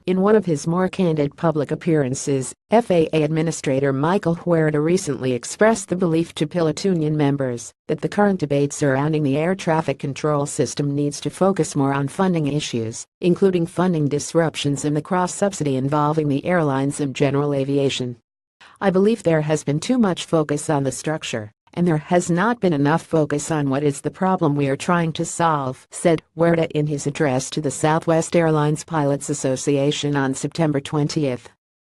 In one of his more candid public appearances, FAA Administrator Michael Huerta recently expressed the belief to Pilots Union members that the current debate surrounding the air traffic control system needs to focus more on funding issues, including funding disruptions and the cross-subsidy involving the airlines and general aviation. "I believe there has been too much focus on the structure, and there has not been enough focus on what is the problem we are trying to solve," said Huerta in his address to the Southwest Airlines Pilots Association on September 20.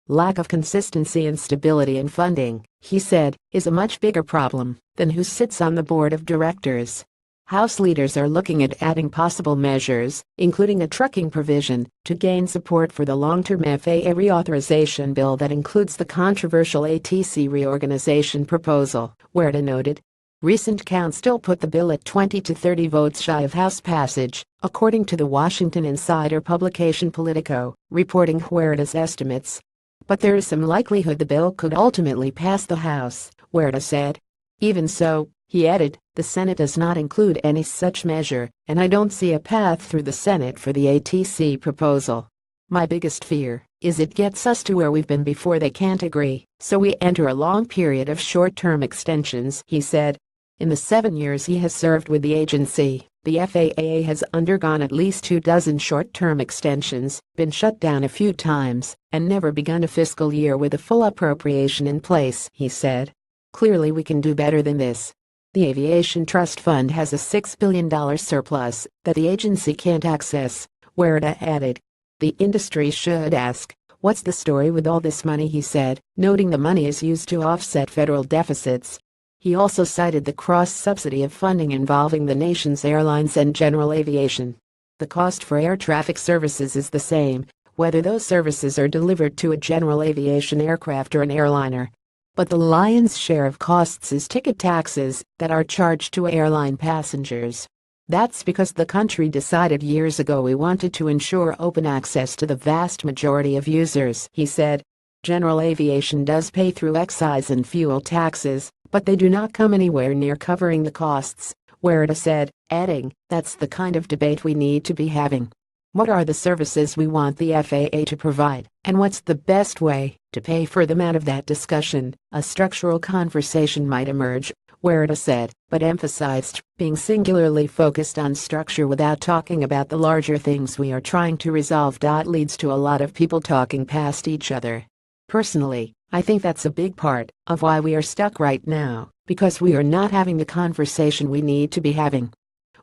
"Lack of consistency and stability in funding," he said, "is a much bigger problem than who sits on the board of directors." House leaders are looking at adding possible measures, including a trucking provision, to gain support for the long-term FAA reauthorization bill that includes the controversial ATC reorganization proposal, Huerta noted. Recent counts still put the bill at 20 to 30 votes shy of House passage, according to the Washington Insider publication Politico, reporting Huerta's estimates. "But there is some likelihood the bill could ultimately pass the House," Huerta said. "Even so," he added, "the Senate does not include any such measure, and I don't see a path through the Senate for the ATC proposal. My biggest fear is it gets us to where we've been before they can't agree, so we enter a long period of short-term extensions," he said. In the 7 years he has served with the agency, the FAA has undergone at least 24 short-term extensions, been shut down a few times, and never begun a fiscal year with a full appropriation in place, he said. "Clearly we can do better than this. The Aviation Trust Fund has a $6 billion surplus that the agency can't access," Huerta added. "The industry should ask, what's the story with all this money?" he said, noting the money is used to offset federal deficits. He also cited the cross-subsidy of funding involving the nation's airlines and general aviation. "The cost for air traffic services is the same, whether those services are delivered to a general aviation aircraft or an airliner. But the lion's share of costs is ticket taxes that are charged to airline passengers. That's because the country decided years ago we wanted to ensure open access to the vast majority of users," he said. "General aviation does pay through excise and fuel taxes, but they do not come anywhere near covering the costs," Huerta said, adding, "That's the kind of debate we need to be having. What are the services we want the FAA to provide, and what's the best way to pay for them? Out of that discussion, a structural conversation might emerge," Huerta said, but emphasized being singularly focused on structure without talking about the larger things we are trying to resolve leads to a lot of people talking past each other. "Personally, I think that's a big part of why we are stuck right now, because we are not having the conversation we need to be having."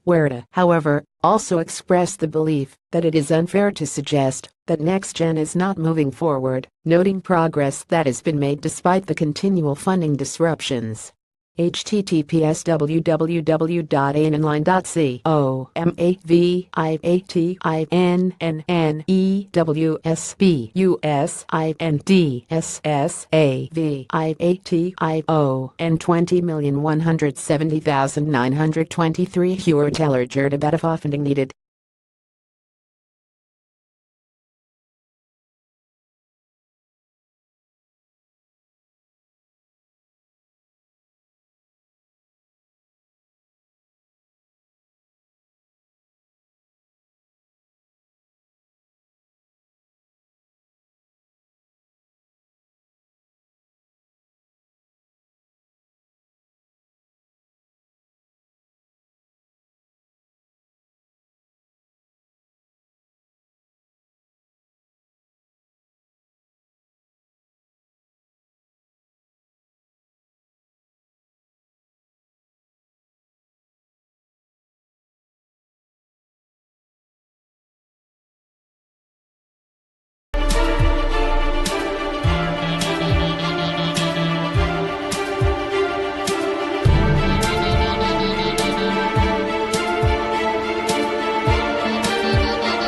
Huerta, however, also expressed the belief that it is unfair to suggest that NextGen is not moving forward, noting progress that has been made despite the continual funding disruptions. https://maviationinlandsaviationDSSAVIATIO and 20,170,923 Huerta urged about if funding needed.